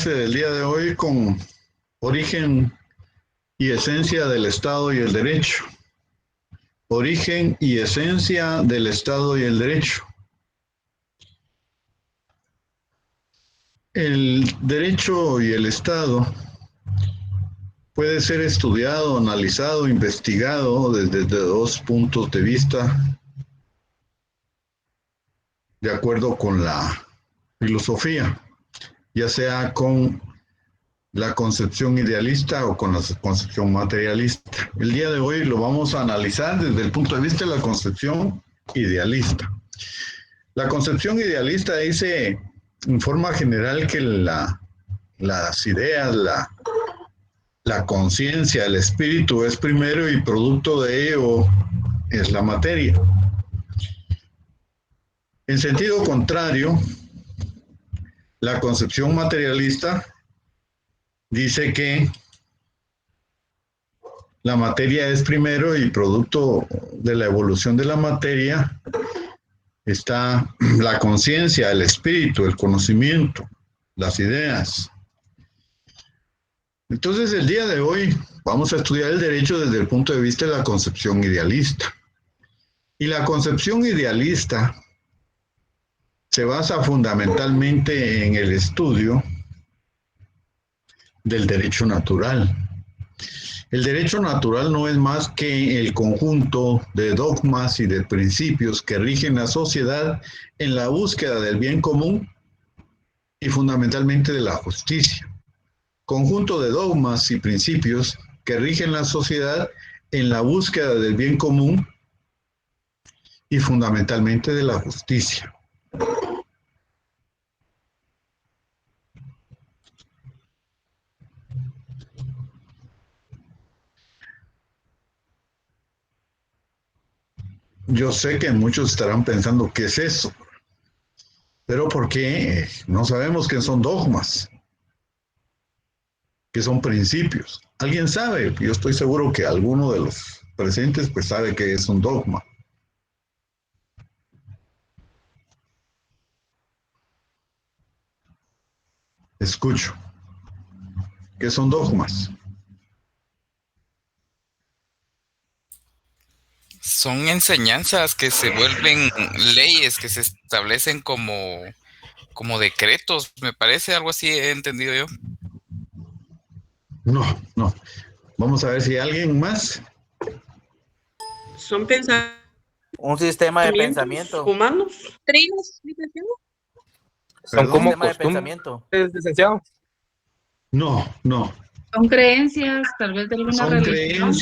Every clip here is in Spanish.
clase del día de hoy con origen y esencia del Estado y el derecho. Origen y esencia del Estado y el derecho. El derecho y el Estado puede ser estudiado, analizado, investigado desde dos puntos de vista, de acuerdo con la filosofía, ya sea con la concepción idealista o con la concepción materialista. El día de hoy lo vamos a analizar desde el punto de vista de la concepción idealista. La concepción idealista dice en forma general que las ideas, la conciencia, el espíritu es primero y producto de ello es la materia. En sentido contrario, la concepción materialista dice que la materia es primero y producto de la evolución de la materia está la conciencia, el espíritu, el conocimiento, las ideas. Entonces, el día de hoy vamos a estudiar el derecho desde el punto de vista de la concepción idealista. Y la concepción idealista se basa fundamentalmente en el estudio del derecho natural. El derecho natural no es más que el conjunto de dogmas y de principios que rigen la sociedad en la búsqueda del bien común y fundamentalmente de la justicia. Conjunto de dogmas y principios que rigen la sociedad en la búsqueda del bien común y fundamentalmente de la justicia. Yo sé que muchos estarán pensando, ¿qué es eso? Pero ¿por qué? No sabemos qué son dogmas, qué son principios. ¿Alguien sabe? Yo estoy seguro que alguno de los presentes pues sabe qué es un dogma. Escucho. ¿Qué son dogmas? Son enseñanzas que se vuelven leyes, que se establecen como decretos, me parece, algo así he entendido yo. No. Vamos a ver si alguien más. Son pensamientos Un sistema de pensamiento. humanos. Son ¿Perdón? como Sistema de costumbres, pensamiento. licenciado. No. Son creencias, tal vez de alguna Son religión.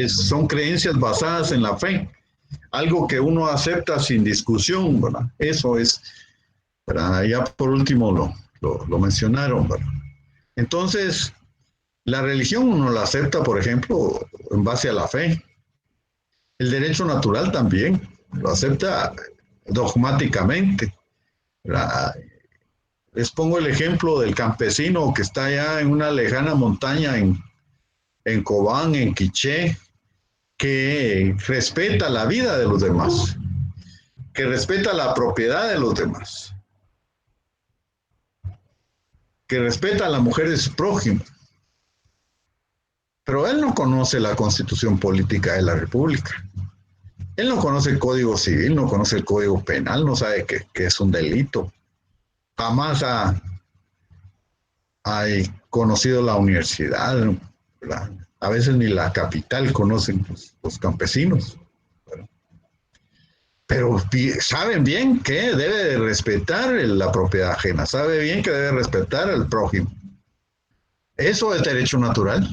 son creencias basadas en la fe. Algo que uno acepta sin discusión, ¿verdad? Eso es, ¿verdad? Ya por último lo mencionaron, ¿verdad? Entonces, la religión uno la acepta, por ejemplo, en base a la fe. El derecho natural también lo acepta dogmáticamente, ¿verdad? Les pongo el ejemplo del campesino que está allá en una lejana montaña en Cobán, en Quiché, que respeta la vida de los demás, que respeta la propiedad de los demás, que respeta a la mujer de su prójimo. Pero él no conoce la constitución política de la República. Él no conoce el Código Civil, no conoce el Código Penal, no sabe que es un delito. Jamás ha conocido la universidad, ¿verdad? A veces ni la capital conocen los campesinos. Pero saben bien que debe de respetar la propiedad ajena, sabe bien que debe respetar al prójimo. Eso es derecho natural,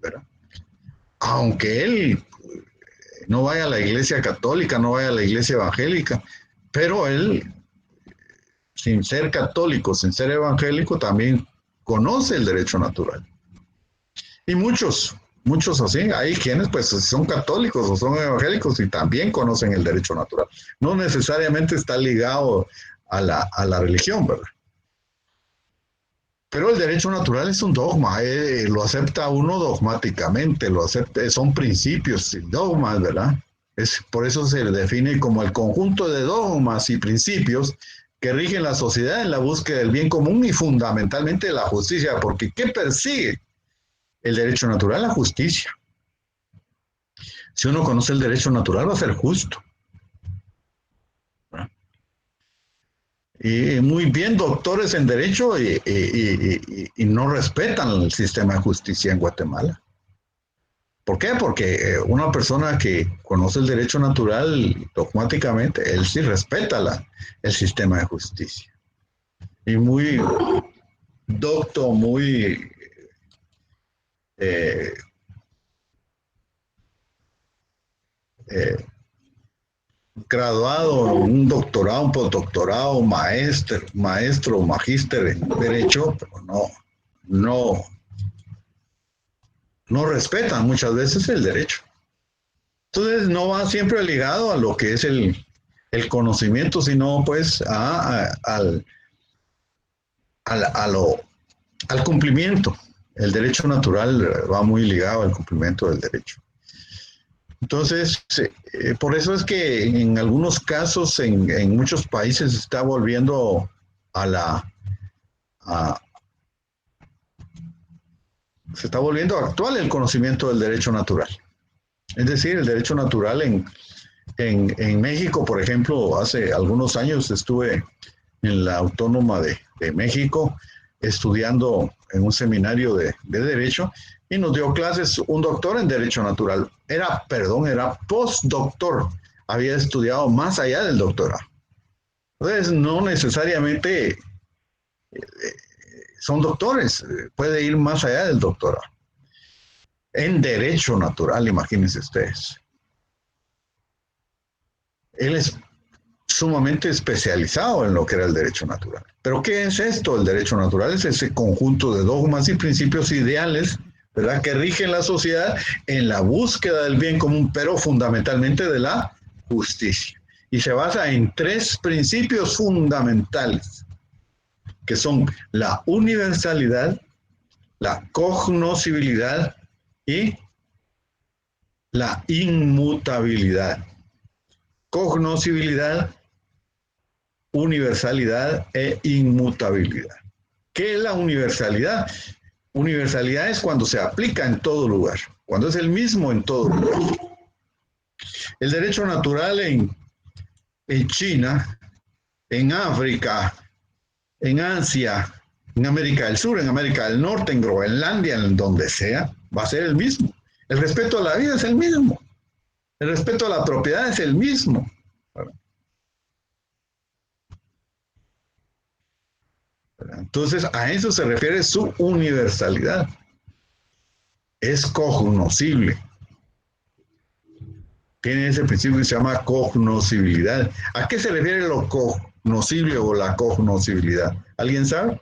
¿verdad? Aunque él no vaya a la iglesia católica, no vaya a la iglesia evangélica, pero él, sin ser católico, sin ser evangélico, también conoce el derecho natural. Y muchos así, hay quienes pues son católicos o son evangélicos y también conocen el derecho natural. No necesariamente está ligado a la religión, ¿verdad? Pero el derecho natural es un dogma, lo acepta uno dogmáticamente, son principios y dogmas, ¿verdad? Por eso se le define como el conjunto de dogmas y principios que rigen la sociedad en la búsqueda del bien común y fundamentalmente de la justicia, porque ¿qué persigue el derecho natural? La justicia. Si uno conoce el derecho natural va a ser justo. Y muy bien doctores en derecho y no respetan el sistema de justicia en Guatemala. ¿Por qué? Porque una persona que conoce el derecho natural dogmáticamente, él sí respeta el sistema de justicia. Y muy docto, muy graduado, un doctorado, un postdoctorado, maestro, magíster en derecho, pero no respetan muchas veces el derecho. Entonces no va siempre ligado a lo que es el conocimiento, sino pues al cumplimiento. El derecho natural va muy ligado al cumplimiento del derecho. Entonces, por eso es que en algunos casos, en muchos países, se está volviendo se está volviendo actual el conocimiento del derecho natural. Es decir, el derecho natural en México, por ejemplo, hace algunos años estuve en la Autónoma de México estudiando en un seminario de derecho y nos dio clases un doctor en derecho natural. Era postdoctor, había estudiado más allá del doctorado. Entonces, no necesariamente son doctores, puede ir más allá del doctorado. En derecho natural, imagínense ustedes. Él es sumamente especializado en lo que era el derecho natural. ¿Pero qué es esto? El derecho natural es ese conjunto de dogmas y principios ideales, ¿verdad?, que rigen la sociedad en la búsqueda del bien común, pero fundamentalmente de la justicia. Y se basa en 3 principios fundamentales, que son la universalidad, la cognoscibilidad y la inmutabilidad. Cognoscibilidad, universalidad e inmutabilidad. ¿Qué es la universalidad? Universalidad es cuando se aplica en todo lugar, cuando es el mismo en todo lugar. El derecho natural en China, en África, en Asia, en América del Sur, en América del Norte, en Groenlandia, en donde sea, va a ser el mismo. El respeto a la vida es el mismo. El respeto a la propiedad es el mismo. Entonces, a eso se refiere su universalidad. Es cognoscible. Tiene ese principio que se llama cognoscibilidad. ¿A qué se refiere lo cognoscible o la cognoscibilidad? ¿Alguien sabe?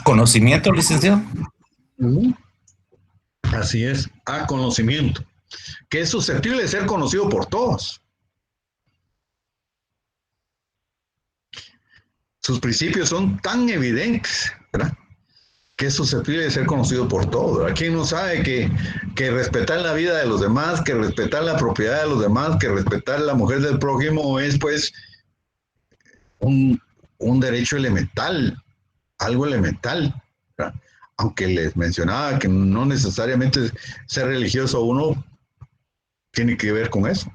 ¿Conocimiento, licenciado? Así es, a conocimiento, que es susceptible de ser conocido por todos. Sus principios son tan evidentes, ¿verdad?, que es susceptible de ser conocido por todos, ¿verdad? ¿Quién no sabe que respetar la vida de los demás, que respetar la propiedad de los demás, que respetar la mujer del prójimo es pues un derecho elemental, algo elemental, ¿verdad? Aunque les mencionaba que no necesariamente ser religioso uno tiene que ver con eso.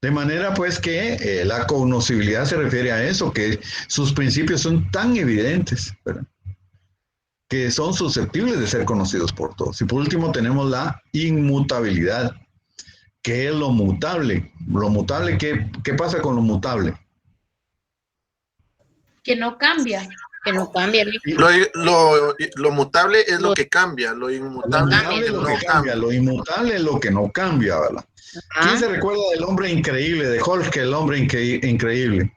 De manera pues que la cognoscibilidad se refiere a eso, que sus principios son tan evidentes, ¿verdad?, que son susceptibles de ser conocidos por todos. Y por último tenemos la inmutabilidad, que es lo mutable. Lo mutable, ¿qué pasa con lo mutable? Que no cambia. Que no cambia. Lo mutable es lo que cambia, lo inmutable es lo que cambia, lo inmutable es lo que no cambia, ¿verdad? ¿Quién se recuerda del hombre increíble, de Hulk, el hombre increíble?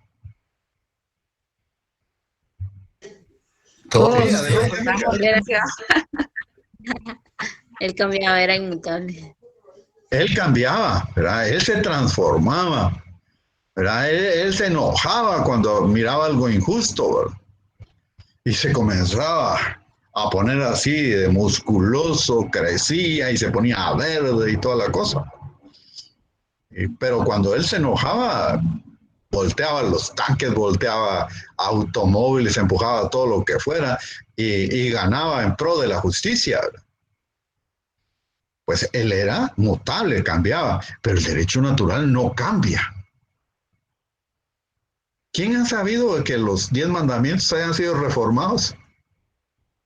Todos. Él cambiaba, era inmutable. Él cambiaba, ¿verdad? Él se transformaba, ¿verdad? Él se enojaba cuando miraba algo injusto, ¿verdad? Y se comenzaba a poner así de musculoso, crecía y se ponía verde y toda la cosa. Pero cuando él se enojaba, volteaba los tanques, volteaba automóviles, empujaba todo lo que fuera y ganaba en pro de la justicia. Pues él era mutable, cambiaba, pero el derecho natural no cambia. ¿Quién ha sabido que los 10 mandamientos hayan sido reformados?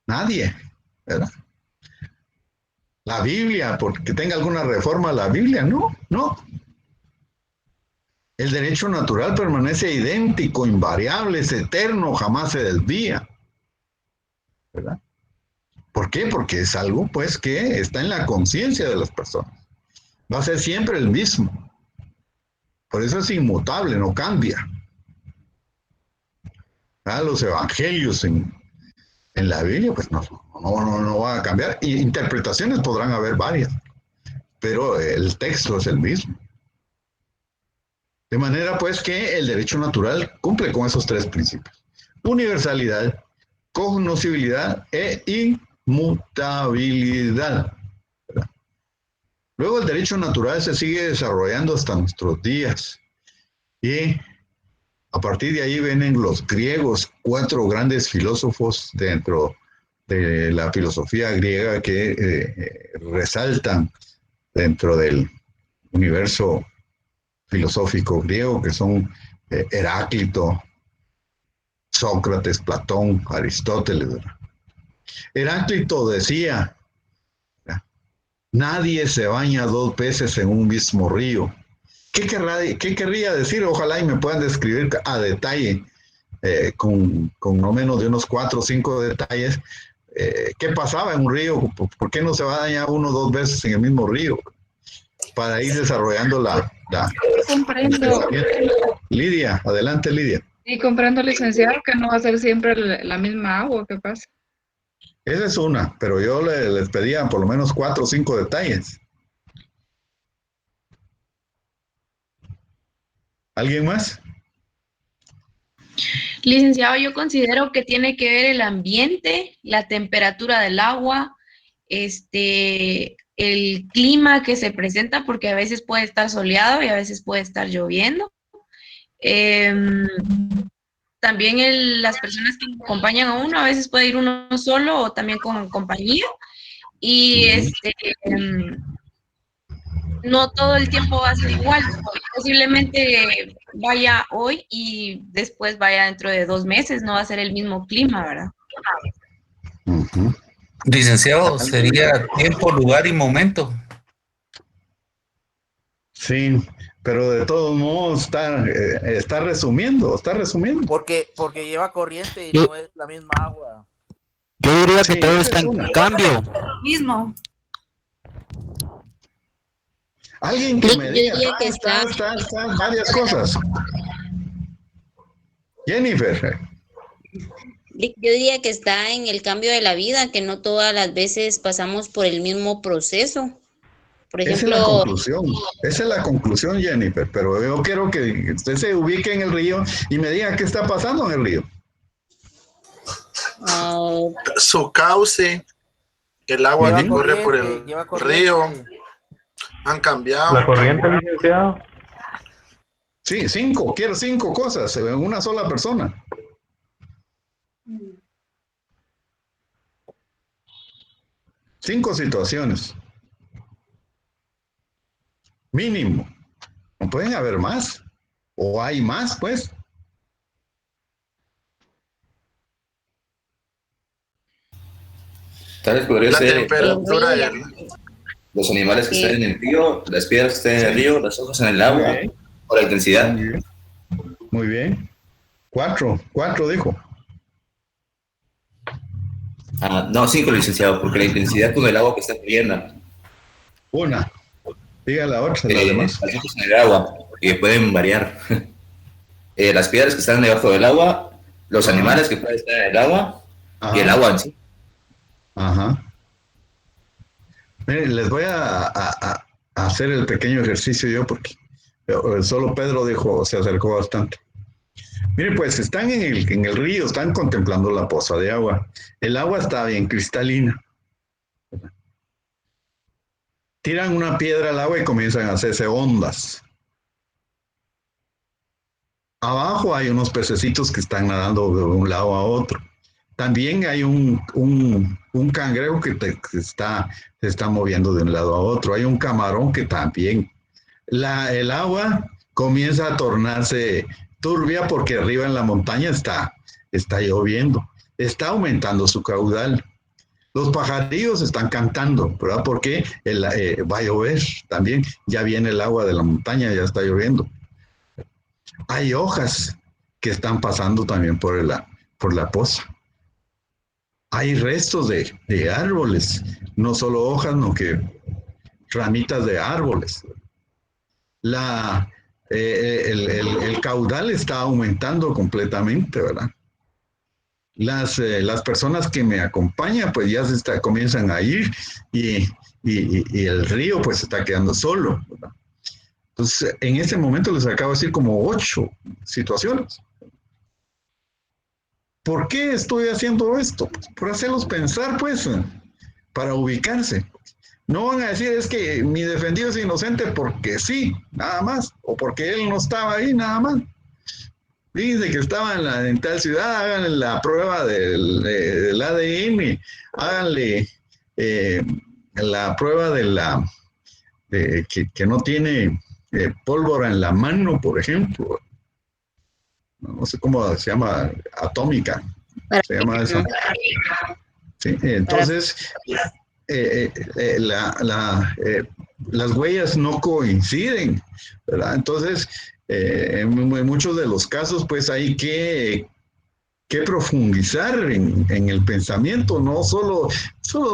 Nadie, ¿verdad? La Biblia, porque tenga alguna reforma la Biblia, no. El derecho natural permanece idéntico, invariable, es eterno, jamás se desvía, ¿verdad? ¿Por qué? Porque es algo, pues, que está en la conciencia de las personas. Va a ser siempre el mismo. Por eso es inmutable, no cambia. Los evangelios en la Biblia, pues no van a cambiar. Y interpretaciones podrán haber varias, pero el texto es el mismo. De manera, pues, que el derecho natural cumple con esos 3 principios: universalidad, cognoscibilidad e inmutabilidad. ¿Verdad? Luego el derecho natural se sigue desarrollando hasta nuestros días. Y a partir de ahí vienen los griegos, 4 grandes filósofos dentro de la filosofía griega que resaltan dentro del universo filosófico griego, que son Heráclito, Sócrates, Platón, Aristóteles. ¿Verdad? Heráclito decía: nadie se baña 2 veces en un mismo río. ¿Qué querría decir? Ojalá y me puedan describir a detalle, con no menos de unos 4 o 5 detalles, qué pasaba en un río. ¿Por qué no se baña uno 2 veces en el mismo río? Para ir desarrollando la Comprendo. Lidia, adelante, Lidia. Y comprendo, licenciado, que no va a ser siempre la misma agua. ¿Qué pasa? Esa es una, pero yo les pedía por lo menos 4 o 5 detalles. ¿Alguien más? Licenciado, yo considero que tiene que ver el ambiente, la temperatura del agua, el clima que se presenta, porque a veces puede estar soleado y a veces puede estar lloviendo. También las personas que acompañan a uno, a veces puede ir uno solo o también con compañía. Y no todo el tiempo va a ser igual. Posiblemente vaya hoy y después vaya dentro de 2 meses, no va a ser el mismo clima, ¿verdad? Uh-huh. Licenciado, sería tiempo, lugar y momento. Sí, pero de todos modos está resumiendo. Porque lleva corriente y no es la misma agua. Yo diría Sí, que todo está en cambio. Mismo. Alguien que me Yo diga, diría que están varias cosas. Jennifer. Yo diría que está en el cambio de la vida, que no todas las veces pasamos por el mismo proceso. Por ejemplo, Esa es la conclusión, Jennifer, pero yo quiero que usted se ubique en el río y me diga qué está pasando en el río. Su cauce, el agua que corre por el río, han cambiado. La corriente, licenciado. Sí, 5, quiero 5 cosas en una sola persona. Cinco situaciones. Mínimo. No pueden haber más. O hay más, pues. Tal vez podría La ser temperatura los animales que están en el río, las piedras que están en el río, las hojas en el agua, o la intensidad. Muy bien. 4 dijo. No, 5, licenciado, porque la intensidad con el agua que está fluyendo. Una. Diga la otra, las demás. Las hojas en el agua, que pueden variar. Las piedras que están debajo del agua, los animales que pueden estar en el agua, y el agua en sí. Ajá. Miren, les voy a hacer el pequeño ejercicio yo, porque solo Pedro se acercó bastante. Miren, pues están en el río, están contemplando la poza de agua. El agua está bien cristalina. Tiran una piedra al agua y comienzan a hacerse ondas. Abajo hay unos pececitos que están nadando de un lado a otro. También hay un cangrejo que se está moviendo de un lado a otro. Hay un camarón que también. El agua comienza a tornarse turbia porque arriba en la montaña está lloviendo. Está aumentando su caudal. Los pajarillos están cantando, ¿verdad? Porque va a llover también. Ya viene el agua de la montaña, ya está lloviendo. Hay hojas que están pasando también por la poza. Hay restos de árboles, no solo hojas, no que ramitas de árboles. El caudal está aumentando completamente, ¿verdad? Las personas que me acompañan, pues ya comienzan a ir y el río pues está quedando solo, ¿verdad? Entonces, en este momento les acabo de decir como 8 situaciones. ¿Por qué estoy haciendo esto? Por hacerlos pensar, pues, para ubicarse. No van a decir, es que mi defendido es inocente porque sí, nada más, o porque él no estaba ahí, nada más. Fíjense que estaba en tal ciudad, háganle la prueba del ADN, háganle la prueba que no tiene pólvora en la mano, por ejemplo. No sé cómo se llama, atómica, se llama eso. Sí, entonces, las huellas no coinciden, ¿verdad? Entonces, en muchos de los casos, pues hay que profundizar en el pensamiento, no solo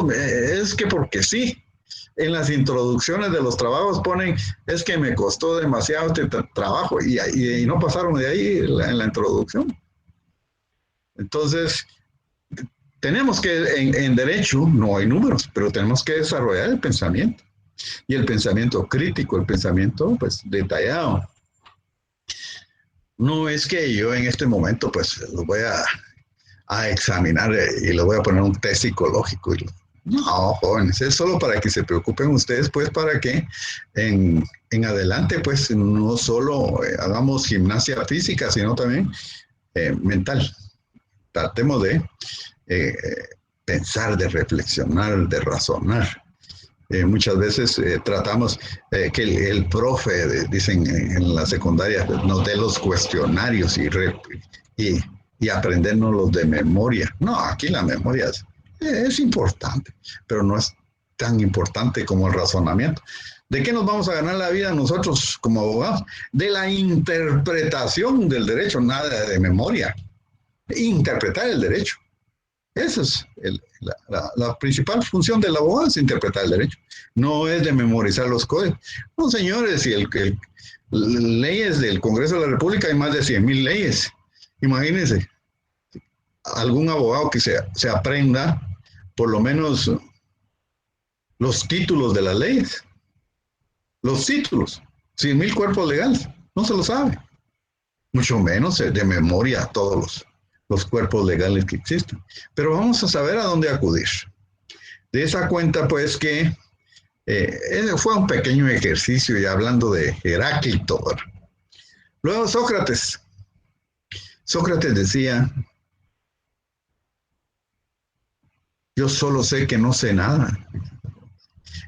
es que porque sí. En las introducciones de los trabajos ponen, es que me costó demasiado este trabajo y no pasaron de ahí en la introducción. Entonces, tenemos que, en derecho no hay números, pero tenemos que desarrollar el pensamiento. Y el pensamiento crítico, el pensamiento pues detallado. No es que yo en este momento pues lo voy a examinar y le voy a poner un test psicológico no, jóvenes, es solo para que se preocupen ustedes, pues para que en adelante, pues no solo hagamos gimnasia física, sino también mental. Tratemos de pensar, de reflexionar, de razonar. Muchas veces tratamos que el profe, dicen en la secundaria, nos dé los cuestionarios y aprendernos de memoria. No, aquí la memoria es importante, pero no es tan importante como el razonamiento. ¿De qué nos vamos a ganar la vida nosotros como abogados? De la interpretación del derecho, nada de memoria. Interpretar el derecho. Esa es la principal función del abogado, es interpretar el derecho. No es de memorizar los códigos. No, señores, si leyes del Congreso de la República hay más de 100,000 leyes. Imagínense, algún abogado que se aprenda por lo menos los títulos de las leyes. Los títulos, 100,000 cuerpos legales, no se lo sabe. Mucho menos de memoria todos los cuerpos legales que existen. Pero vamos a saber a dónde acudir. De esa cuenta, pues, que fue un pequeño ejercicio, y hablando de Heráclito. Luego Sócrates. Sócrates decía, yo solo sé que no sé nada.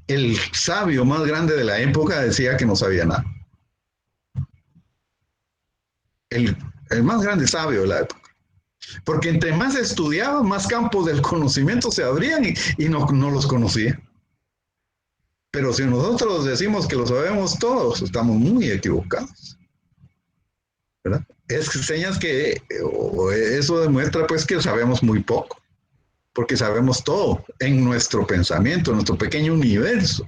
El sabio más grande de la época decía que no sabía nada. El más grande sabio de la época. Porque entre más estudiaba, más campos del conocimiento se abrían y no los conocía. Pero si nosotros decimos que lo sabemos todos, estamos muy equivocados, ¿verdad? Es señas que eso demuestra pues que sabemos muy poco, porque sabemos todo en nuestro pensamiento, en nuestro pequeño universo.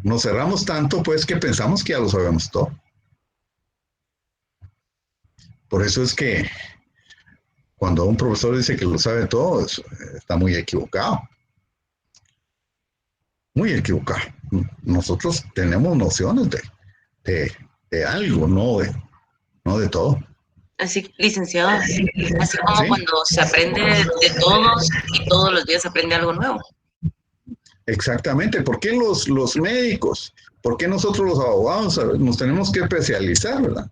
Nos cerramos tanto pues que pensamos que ya lo sabemos todo. Por eso es que cuando un profesor dice que lo sabe todo, está muy equivocado. Muy equivocado. Nosotros tenemos nociones de algo, no de todo. Así, licenciado, así como ¿sí? Cuando se aprende de todos y todos los días se aprende algo nuevo. Exactamente. ¿Por qué los médicos? ¿Por qué nosotros los abogados nos tenemos que especializar, verdad?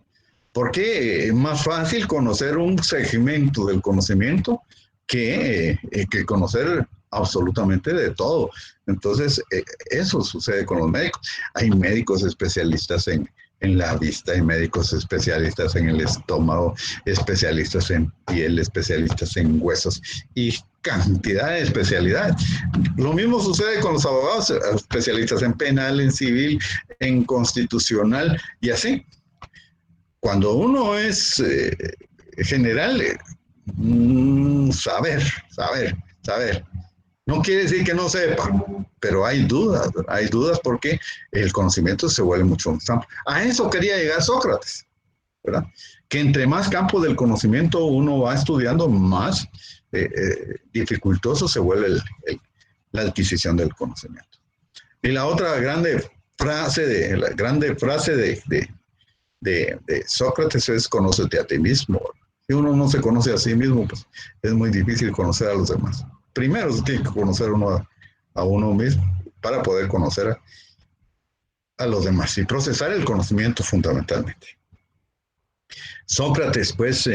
Porque es más fácil conocer un segmento del conocimiento que conocer absolutamente de todo. Entonces, eso sucede con los médicos. Hay médicos especialistas en la vista, hay médicos especialistas en el estómago, especialistas en piel, especialistas en huesos y cantidad de especialidades. Lo mismo sucede con los abogados, especialistas en penal, en civil, en constitucional y así. Cuando uno es general, saber. No quiere decir que no sepa, pero hay dudas porque el conocimiento se vuelve mucho más amplio. A eso quería llegar Sócrates, ¿verdad? Que entre más campos del conocimiento uno va estudiando, más dificultoso se vuelve la adquisición del conocimiento. Y la otra grande frase de Sócrates es: conócete a ti mismo. Si uno no se conoce a sí mismo, pues es muy difícil conocer a los demás. Primero se tiene que conocer uno a uno mismo para poder conocer a los demás y procesar el conocimiento fundamentalmente. Sócrates, pues,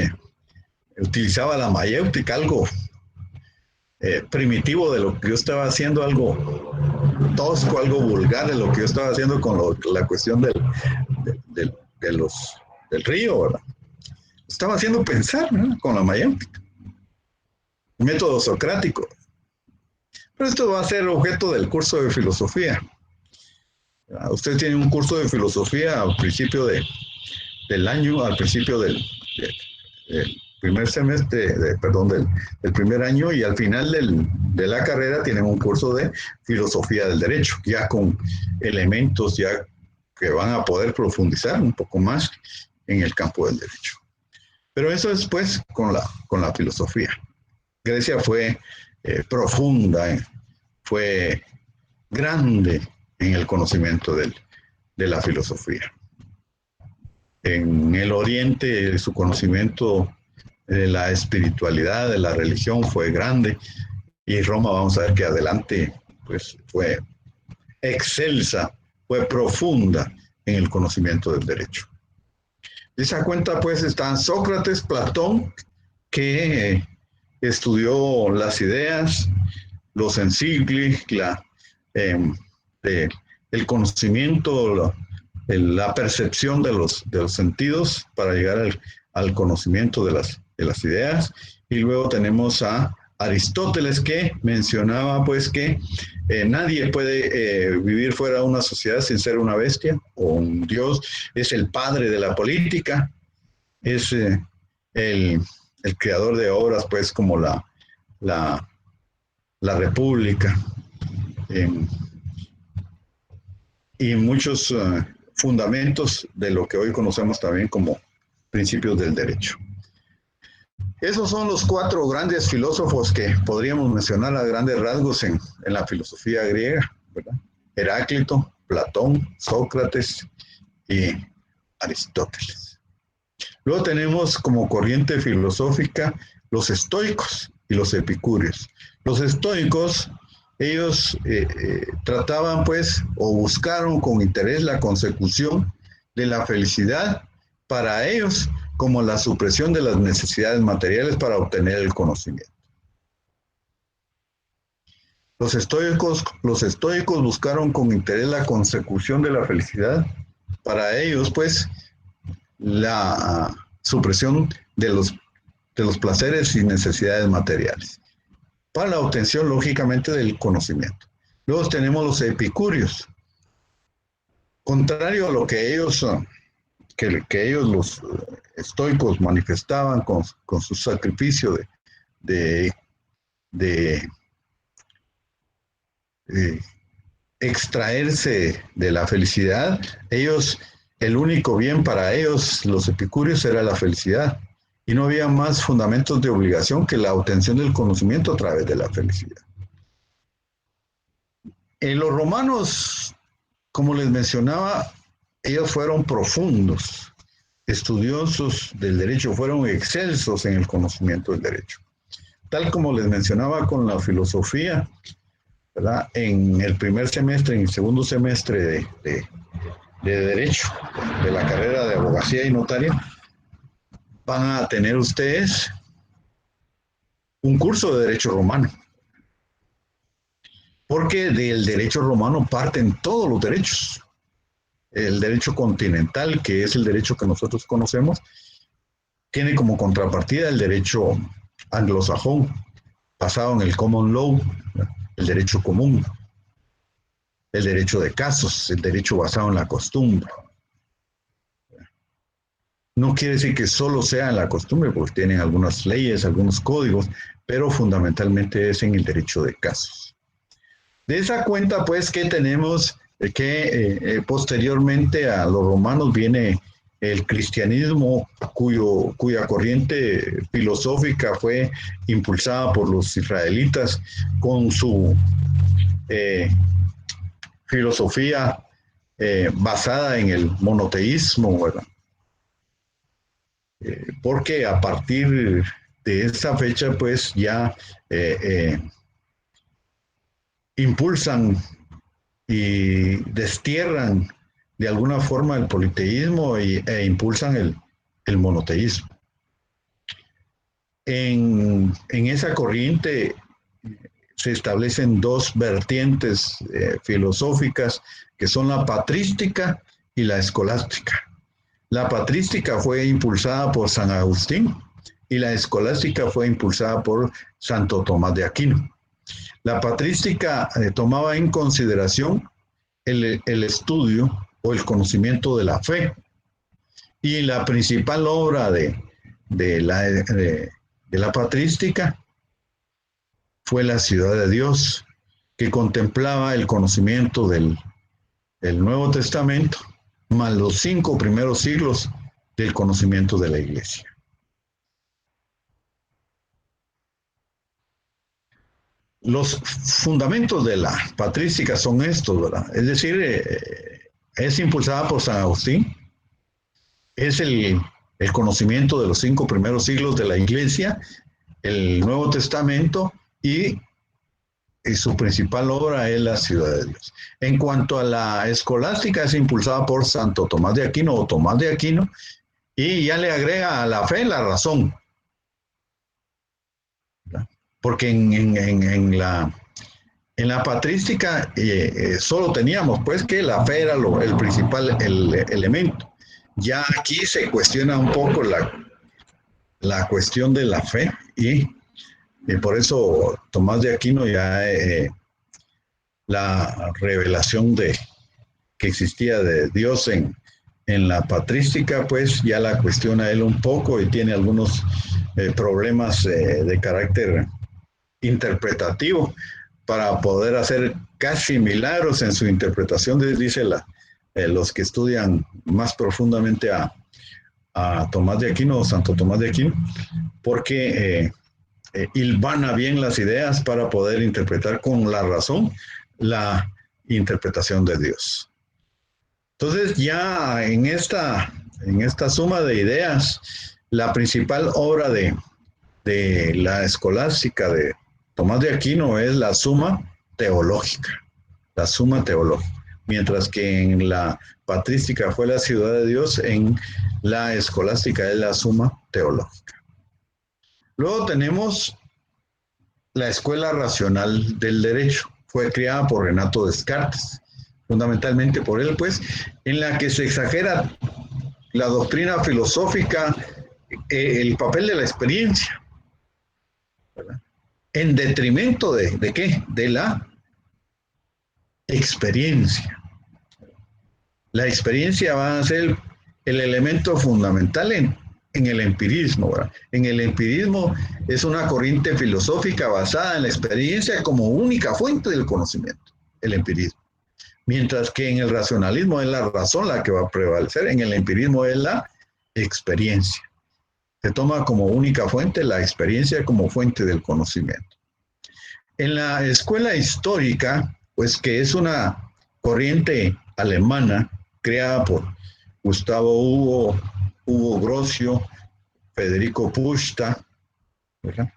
utilizaba la mayéutica, algo primitivo de lo que yo estaba haciendo, algo tosco, algo vulgar de lo que yo estaba haciendo con la cuestión del río, ¿verdad? Estaba haciendo pensar, ¿no?, con la mayéutica. Método socrático. Pero esto va a ser objeto del curso de filosofía. Usted tiene un curso de filosofía al principio del año, al principio del primer semestre, del primer año, y al final de la carrera tienen un curso de filosofía del derecho, ya con elementos ya que van a poder profundizar un poco más en el campo del derecho. Pero eso es, pues, con la filosofía. Grecia fue profunda, fue grande en el conocimiento de la filosofía. En el Oriente, su conocimiento de la espiritualidad, de la religión, fue grande, y Roma, vamos a ver que adelante, pues, fue excelsa, fue profunda en el conocimiento del derecho. De esa cuenta, pues, están Sócrates, Platón, que estudió las ideas, los ensigli, el conocimiento, la percepción de los sentidos para llegar al conocimiento de las ideas. Y luego tenemos a Aristóteles, que mencionaba, pues, que nadie puede vivir fuera de una sociedad sin ser una bestia o un dios. Es el padre de la política, es el creador de obras, pues, como la República, y muchos fundamentos de lo que hoy conocemos también como principios del derecho. Esos son los 4 grandes filósofos que podríamos mencionar a grandes rasgos en la filosofía griega, ¿verdad? Heráclito, Platón, Sócrates y Aristóteles. Luego tenemos como corriente filosófica los estoicos y los epicúreos. Los estoicos, ellos trataban, pues, o buscaron con interés la consecución de la felicidad para ellos, como la supresión de las necesidades materiales para obtener el conocimiento. Los estoicos buscaron con interés la consecución de la felicidad. Para ellos, pues, la supresión de los placeres y necesidades materiales, para la obtención, lógicamente, del conocimiento. Luego tenemos los epicúreos. Contrario a lo que ellos los estoicos manifestaban con su sacrificio de extraerse de la felicidad, el único bien para ellos, los epicúreos, era la felicidad, y no había más fundamentos de obligación que la obtención del conocimiento a través de la felicidad. En los romanos, como les mencionaba, ellos fueron profundos, estudiosos del derecho, fueron excelsos en el conocimiento del derecho. Tal como les mencionaba con la filosofía, ¿verdad? En el primer semestre, en el segundo semestre de Derecho, de la carrera de Abogacía y Notario, van a tener ustedes un curso de Derecho Romano. Porque del derecho romano parten todos los derechos. El derecho continental, que es el derecho que nosotros conocemos, tiene como contrapartida el derecho anglosajón, basado en el common law, el derecho común, el derecho de casos, el derecho basado en la costumbre. No quiere decir que solo sea en la costumbre, porque tienen algunas leyes, algunos códigos, pero fundamentalmente es en el derecho de casos. De esa cuenta, pues, que tenemos que posteriormente a los romanos viene el cristianismo, cuya corriente filosófica fue impulsada por los israelitas con su filosofía basada en el monoteísmo, ¿verdad? Porque a partir de esa fecha, pues, ya impulsan y destierran de alguna forma el politeísmo e impulsan el monoteísmo. En esa corriente se establecen dos vertientes filosóficas que son la patrística y la escolástica. La patrística fue impulsada por San Agustín y la escolástica fue impulsada por Santo Tomás de Aquino. La patrística tomaba en consideración el estudio o el conocimiento de la fe. Y la principal obra de la patrística fue la Ciudad de Dios, que contemplaba el conocimiento del Nuevo Testamento, más los 5 primeros siglos del conocimiento de la Iglesia. Los fundamentos de la patrística son estos, ¿verdad? Es decir, es impulsada por San Agustín, es el conocimiento de los 5 primeros siglos de la Iglesia, el Nuevo Testamento y su principal obra es la Ciudad de Dios. En cuanto a la escolástica, es impulsada por Santo Tomás de Aquino o Tomás de Aquino y ya le agrega a la fe la razón. Porque en la patrística solo teníamos pues que la fe era el principal elemento. Ya aquí se cuestiona un poco la cuestión de la fe y por eso Tomás de Aquino ya la revelación que existía de Dios en la patrística, pues ya la cuestiona él un poco y tiene algunos problemas de carácter interpretativo para poder hacer casi milagros en su interpretación, dice los que estudian más profundamente a Tomás de Aquino o Santo Tomás de Aquino, porque hilvana bien las ideas para poder interpretar con la razón la interpretación de Dios. Entonces ya en esta suma de ideas, la principal obra de la escolástica de Tomás de Aquino es la suma teológica, mientras que en la patrística fue la Ciudad de Dios, en la escolástica es la suma teológica. Luego tenemos la Escuela Racional del Derecho, fue creada por Renato Descartes, fundamentalmente por él, pues, en la que se exagera la doctrina filosófica, el papel de la experiencia, ¿verdad? En detrimento ¿de qué? De la experiencia. La experiencia va a ser el elemento fundamental en el empirismo, ¿verdad? En el empirismo es una corriente filosófica basada en la experiencia como única fuente del conocimiento, el empirismo. Mientras que en el racionalismo es la razón la que va a prevalecer, en el empirismo es la experiencia. Se toma como única fuente la experiencia como fuente del conocimiento. En la escuela histórica, pues que es una corriente alemana creada por Gustavo Hugo Grocio, Federico Pusta, ¿verdad?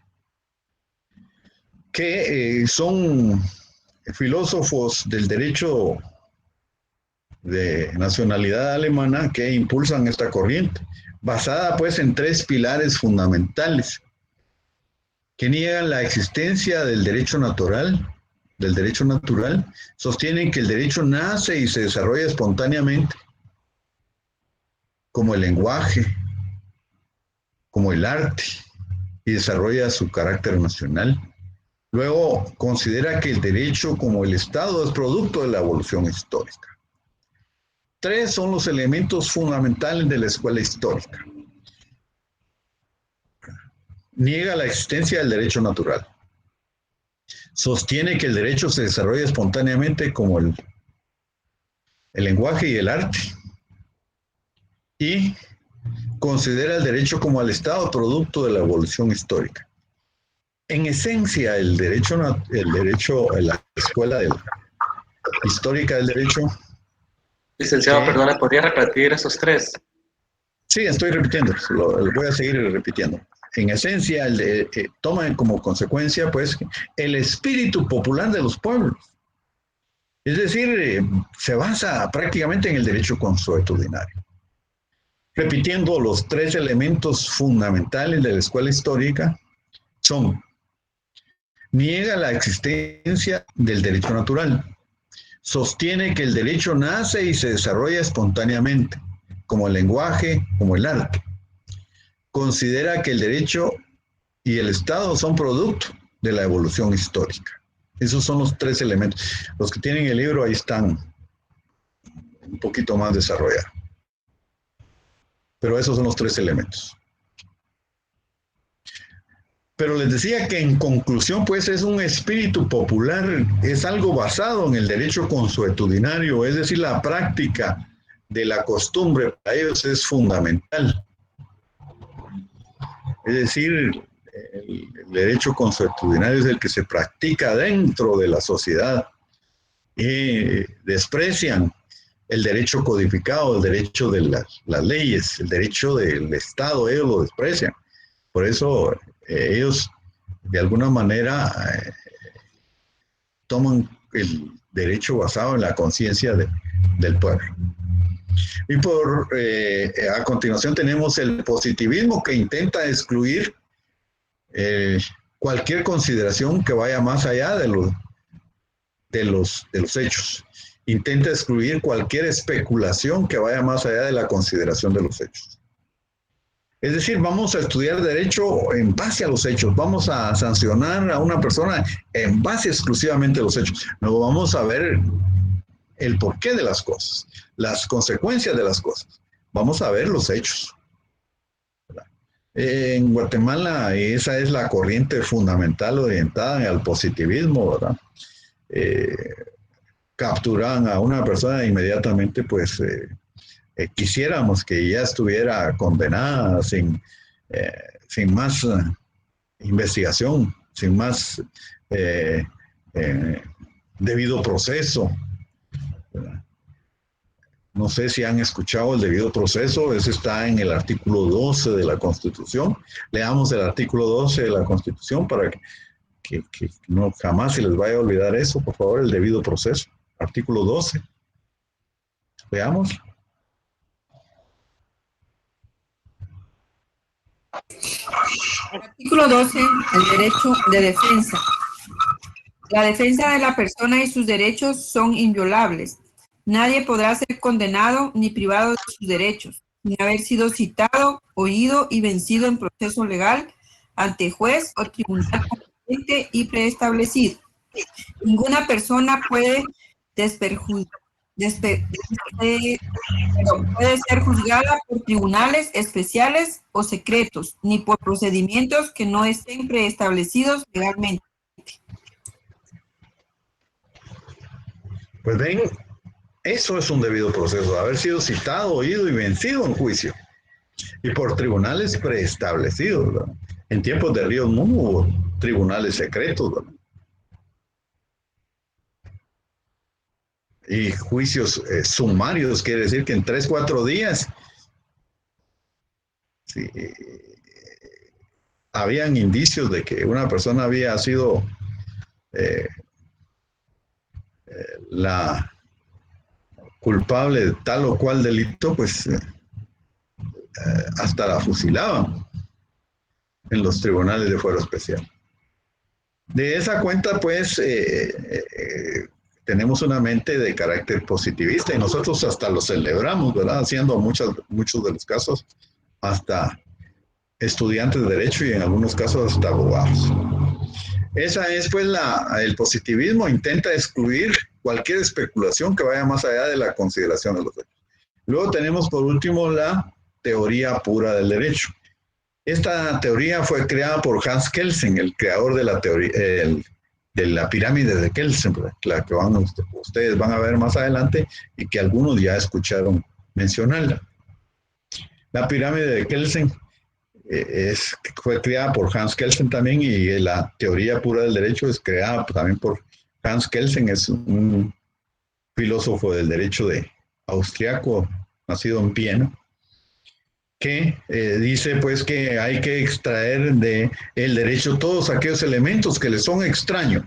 Que son filósofos del derecho de nacionalidad alemana que impulsan esta corriente, basada pues en 3 pilares fundamentales que niegan la existencia del derecho natural, sostienen que el derecho nace y se desarrolla espontáneamente, como el lenguaje, como el arte, y desarrolla su carácter nacional. Luego considera que el derecho como el Estado es producto de la evolución histórica. 3 son los elementos fundamentales de la escuela histórica. Niega la existencia del derecho natural. Sostiene que el derecho se desarrolla espontáneamente como el lenguaje y el arte. Y considera el derecho como el Estado producto de la evolución histórica. En esencia, el derecho, la escuela histórica del derecho. Licenciado, perdón, ¿podría repetir esos 3? Sí, estoy repitiendo, lo voy a seguir repitiendo. En esencia, toman como consecuencia, pues, el espíritu popular de los pueblos. Es decir, se basa prácticamente en el derecho consuetudinario. Repitiendo, los 3 elementos fundamentales de la escuela histórica son: niega la existencia del derecho natural, sostiene que el derecho nace y se desarrolla espontáneamente, como el lenguaje, como el arte. Considera que el derecho y el Estado son producto de la evolución histórica. Esos son los 3 elementos. Los que tienen el libro ahí están un poquito más desarrollados. Pero esos son los 3 elementos. Pero les decía que en conclusión, pues es un espíritu popular, es algo basado en el derecho consuetudinario, es decir, la práctica de la costumbre para ellos es fundamental. Es decir, el derecho consuetudinario es el que se practica dentro de la sociedad y desprecian el derecho codificado, el derecho de las leyes, el derecho del Estado, ellos lo desprecian. Por eso ellos de alguna manera toman el derecho basado en la conciencia del pueblo. Y a continuación tenemos el positivismo, que intenta excluir cualquier consideración que vaya más allá de los hechos. Intenta excluir cualquier especulación que vaya más allá de la consideración de los hechos. Es decir, vamos a estudiar derecho en base a los hechos, vamos a sancionar a una persona en base exclusivamente a los hechos. Luego vamos a ver el porqué de las cosas, las consecuencias de las cosas. Vamos a ver los hechos. En Guatemala esa es la corriente fundamental orientada al positivismo, ¿verdad? Capturan a una persona e inmediatamente pues quisiéramos que ya estuviera condenada sin más investigación, sin más debido proceso. No sé si han escuchado el debido proceso, ese está en el artículo 12 de la Constitución. Leamos el artículo 12 de la Constitución para que no jamás se les vaya a olvidar eso, por favor, el debido proceso. Artículo 12. Veamos. Artículo 12. El derecho de defensa. La defensa de la persona y sus derechos son inviolables. Nadie podrá ser condenado ni privado de sus derechos, ni haber sido citado, oído y vencido en proceso legal ante juez o tribunal competente y preestablecido. Ninguna persona puede ser juzgada por tribunales especiales o secretos, ni por procedimientos que no estén preestablecidos legalmente. Pues ven, eso es un debido proceso, haber sido citado, oído y vencido en juicio. Y por tribunales preestablecidos, ¿verdad? En tiempos de Ríos no hubo tribunales secretos, ¿verdad? Y juicios sumarios, quiere decir que en 3-4 días sí, habían indicios de que una persona había sido la culpable de tal o cual delito, pues hasta la fusilaban en los tribunales de fuero especial. De esa cuenta, pues, tenemos una mente de carácter positivista y nosotros hasta lo celebramos, ¿verdad? Haciendo muchos de los casos hasta estudiantes de derecho y en algunos casos hasta abogados. Esa es, pues, el positivismo intenta excluir cualquier especulación que vaya más allá de la consideración de los hechos. Luego tenemos, por último, la teoría pura del derecho. Esta teoría fue creada por Hans Kelsen, el creador de la teoría, de la pirámide de Kelsen, la que ustedes van a ver más adelante y que algunos ya escucharon mencionarla. La pirámide de Kelsen fue creada por Hans Kelsen también, y la teoría pura del derecho es creada también por Hans Kelsen, es un filósofo del derecho austriaco, nacido en Viena, que dice pues que hay que extraer del derecho todos aquellos elementos que le son extraños.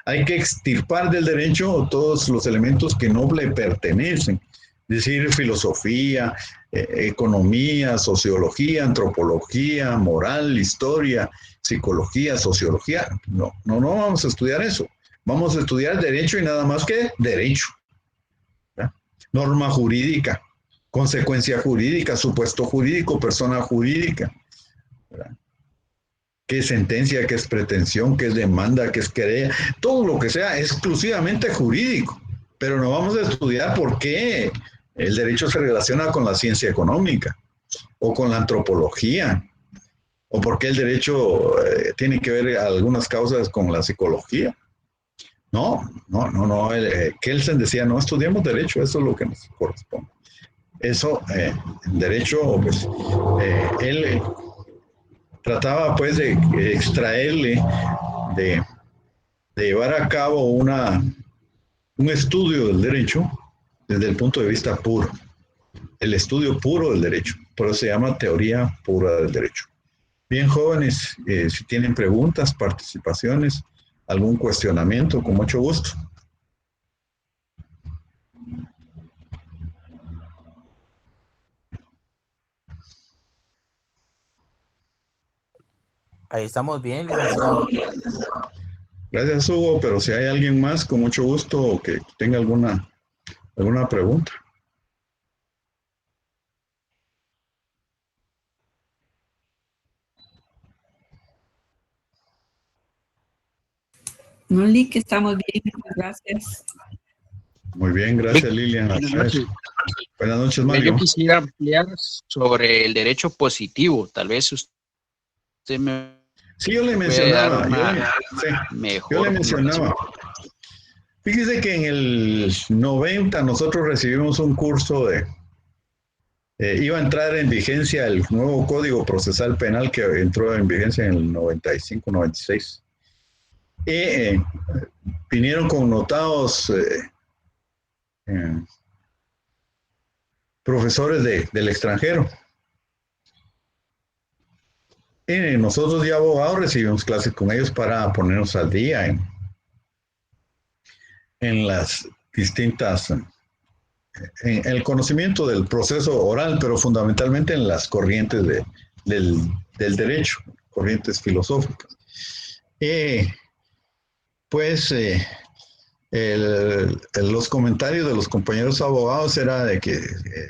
Hay que extirpar del derecho todos los elementos que no le pertenecen, es decir, filosofía, economía, sociología, antropología, moral, historia, psicología, sociología. No vamos a estudiar eso. Vamos a estudiar derecho y nada más que derecho. ¿Verdad? Norma jurídica, consecuencia jurídica, supuesto jurídico, persona jurídica. ¿Verdad? ¿Qué es sentencia, qué es pretensión, qué es demanda, qué es querella? Todo lo que sea exclusivamente jurídico. Pero no vamos a estudiar por qué el derecho se relaciona con la ciencia económica o con la antropología, o por qué el derecho tiene que ver algunas causas con la psicología. No. Kelsen decía, no estudiemos derecho, eso es lo que nos corresponde. Eso, derecho, pues, él trataba pues de extraerle, de llevar a cabo un estudio del derecho desde el punto de vista puro, el estudio puro del derecho, por eso se llama teoría pura del derecho. Bien, jóvenes, si tienen preguntas, participaciones, algún cuestionamiento, con mucho gusto. Ahí estamos bien, licenciado. Gracias, Hugo, pero si hay alguien más, con mucho gusto, que tenga alguna pregunta. No, Lick, estamos bien, gracias. Muy bien, gracias, Lilian. Buenas noches, Mario. Yo quisiera ampliar sobre el derecho positivo. Tal vez usted me... Sí, yo le mencionaba. Yo le mencionaba. Fíjese que en el 90 nosotros recibimos un curso iba a entrar en vigencia el nuevo Código Procesal Penal que entró en vigencia en el 95-96. Vinieron connotados profesores del extranjero. Nosotros ya abogados recibimos clases con ellos para ponernos al día en las distintas, en el conocimiento del proceso oral, pero fundamentalmente en las corrientes del derecho, corrientes filosóficas. Los comentarios de los compañeros abogados era de que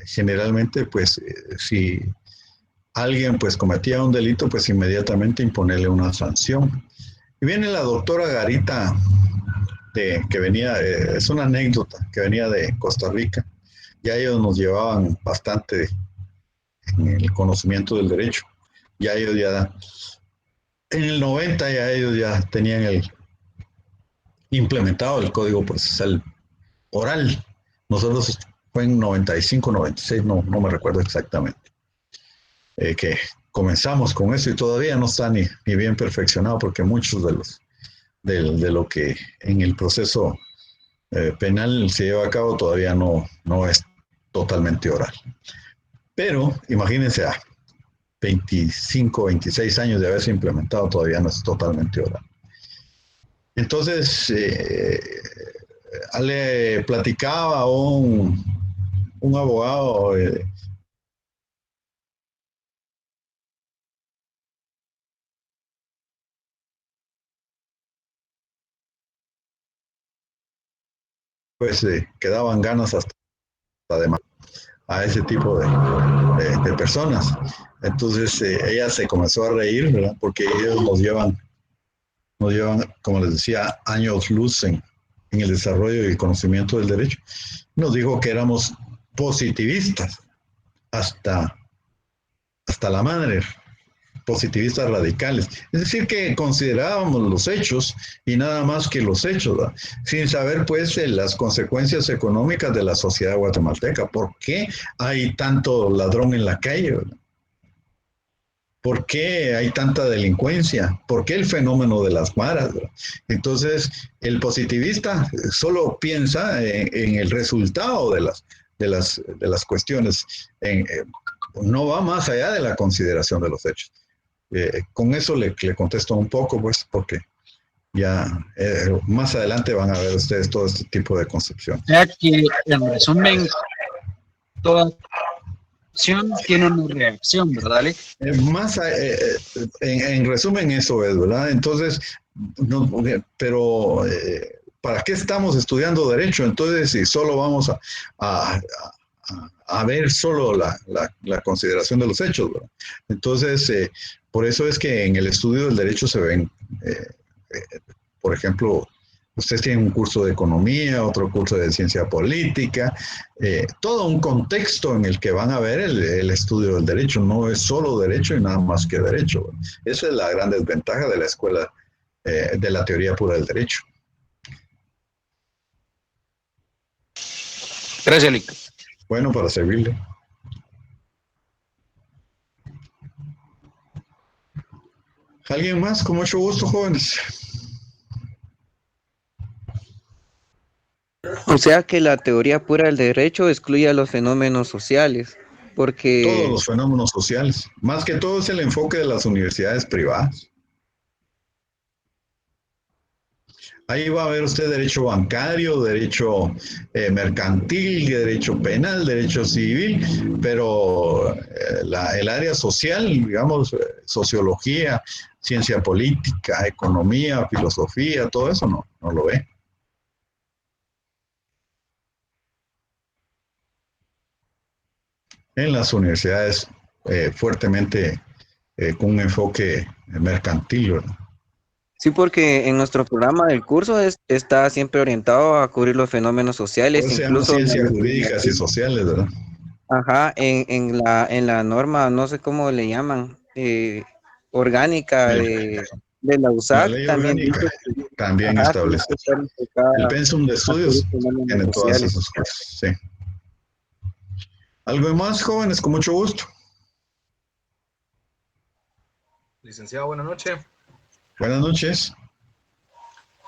generalmente, pues, si alguien pues cometía un delito, pues inmediatamente imponerle una sanción. Y viene la doctora Garita, que venía, es una anécdota, que venía de Costa Rica. Ya ellos nos llevaban bastante en el conocimiento del derecho. Ya ellos en el 90 ya ellos ya tenían implementado el Código Procesal Oral. Nosotros fue en 95, 96, no me recuerdo exactamente. Que comenzamos con eso y todavía no está ni bien perfeccionado porque muchos de lo que en el proceso penal se lleva a cabo todavía no es totalmente oral. Pero imagínense, 25, 26 años de haberse implementado todavía no es totalmente oral. Entonces, le platicaba a un abogado pues quedaban ganas hasta de más a ese tipo de personas. Entonces ella se comenzó a reír, ¿verdad? Porque ellos nos llevan, como les decía, años luz en el desarrollo y el conocimiento del derecho. Nos dijo que éramos positivistas hasta la madre, positivistas radicales. Es decir, que considerábamos los hechos y nada más que los hechos, ¿verdad? Sin saber, pues, las consecuencias económicas de la sociedad guatemalteca. ¿Por qué hay tanto ladrón en la calle, ¿verdad? ¿Por qué hay tanta delincuencia? ¿Por qué el fenómeno de las maras, ¿verdad? Entonces, el positivista solo piensa en el resultado de las cuestiones, no va más allá de la consideración de los hechos. Con eso le contesto un poco, pues, porque ya más adelante van a ver ustedes todo este tipo de concepción. O sea que, en resumen, toda acción tiene una reacción, ¿verdad? En resumen, eso es, ¿verdad? Entonces, pero ¿para qué estamos estudiando derecho? Entonces, si solo vamos a ver solo la consideración de los hechos, ¿verdad? Entonces, por eso es que en el estudio del derecho se ven, por ejemplo, ustedes tienen un curso de economía, otro curso de ciencia política, todo un contexto en el que van a ver el estudio del derecho. No es solo derecho y nada más que derecho, ¿verdad? Esa es la gran desventaja de la escuela de la teoría pura del derecho. Gracias, Lic. Bueno, para servirle. ¿Alguien más? Con mucho gusto, jóvenes. O sea que la teoría pura del derecho excluye a los fenómenos sociales, porque... Todos los fenómenos sociales. Más que todo es el enfoque de las universidades privadas. Ahí va a ver usted derecho bancario, derecho mercantil, derecho penal, derecho civil, pero el área social, digamos, sociología, ciencia política, economía, filosofía, todo eso no lo ve. En las universidades fuertemente con un enfoque mercantil, ¿verdad? Sí, porque en nuestro programa del curso está siempre orientado a cubrir los fenómenos sociales, Se incluso llama ciencias jurídicas y sociales, ¿verdad? Ajá, en la norma, no sé cómo le llaman, orgánica de la USAC, la ley también orgánica dice, también ajá, establece. El pensum de estudios tiene todas esas cosas, sí. ¿Algo más, jóvenes? Con mucho gusto. Licenciado, buenas noches. Buenas noches.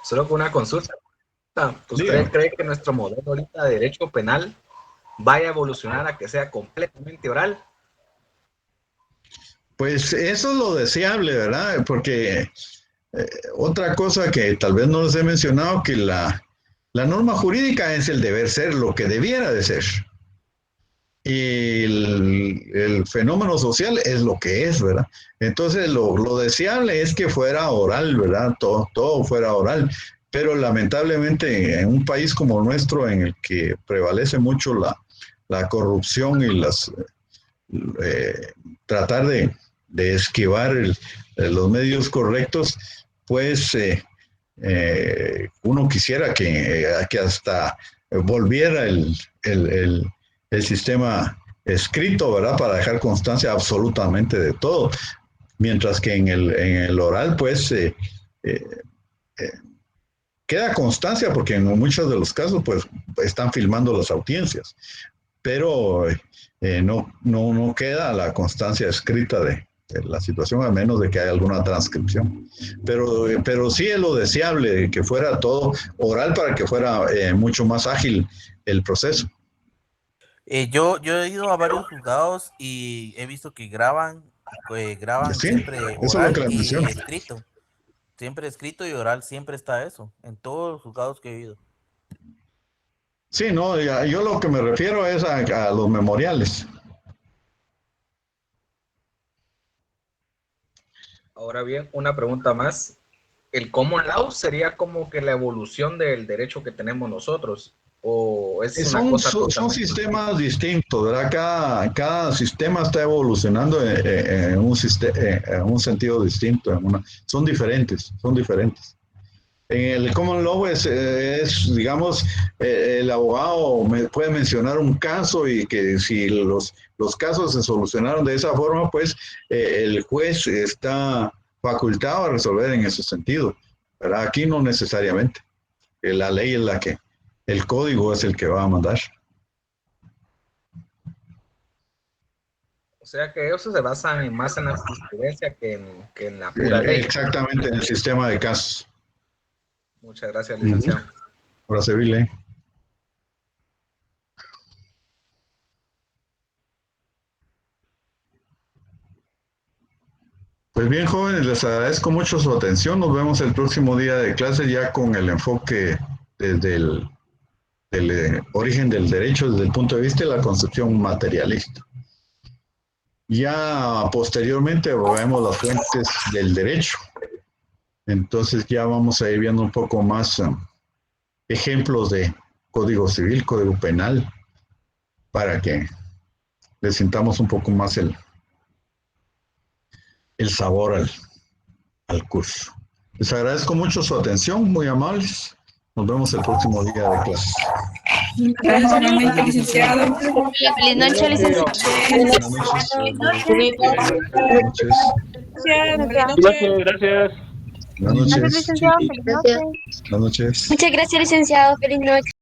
Solo con una consulta. ¿Usted cree que nuestro modelo ahorita de derecho penal vaya a evolucionar a que sea completamente oral? Pues eso es lo deseable, ¿verdad? Porque otra cosa que tal vez no les he mencionado, que la norma jurídica es el deber ser, lo que debiera de ser. Y el fenómeno social es lo que es, ¿verdad? Entonces lo deseable es que fuera oral, ¿verdad? Todo fuera oral. Pero lamentablemente en un país como el nuestro, en el que prevalece mucho la corrupción y tratar de esquivar los medios correctos, pues uno quisiera que hasta volviera el sistema escrito, ¿verdad? Para dejar constancia absolutamente de todo. Mientras que en el oral, pues, queda constancia, porque en muchos de los casos, pues, están filmando las audiencias. Pero no queda la constancia escrita de la situación, a menos de que haya alguna transcripción. Pero sí es lo deseable que fuera todo oral para que fuera mucho más ágil el proceso. Yo he ido a varios juzgados y he visto que graban Sí, siempre eso oral es lo que les y menciono. escrito. Siempre escrito y oral, siempre está eso, en todos los juzgados que he ido. Sí, no, yo lo que me refiero es a los memoriales. Ahora bien, una pregunta más. ¿El common law sería como que la evolución del derecho que tenemos nosotros? ¿O es una cosa son sistemas distintos, ¿verdad? Cada sistema está evolucionando en un sentido distinto. Son diferentes. En el common law es digamos, el abogado puede mencionar un caso y que si los casos se solucionaron de esa forma, pues el juez está facultado a resolver en ese sentido. Pero aquí no necesariamente. La ley es la que, el código es el que va a mandar. O sea que eso se basa más en la jurisprudencia que en la pura ley. Exactamente, en el sistema de casos. Muchas gracias, licenciado. Para servirle. Pues bien, jóvenes, les agradezco mucho su atención. Nos vemos el próximo día de clase ya con el enfoque desde el origen del derecho, desde el punto de vista de la concepción materialista. Ya posteriormente vemos las fuentes del derecho. Entonces ya vamos a ir viendo un poco más ejemplos de Código Civil, Código Penal, para que le sintamos un poco más el sabor al curso. Les agradezco mucho su atención, muy amables. Nos vemos el próximo día de clases. Gracias, licenciado. Feliz noche, licenciado. Gracias. Buenas noches. Gracias, licenciado. Feliz noche. Buenas noches. Muchas gracias, licenciado. Feliz noche.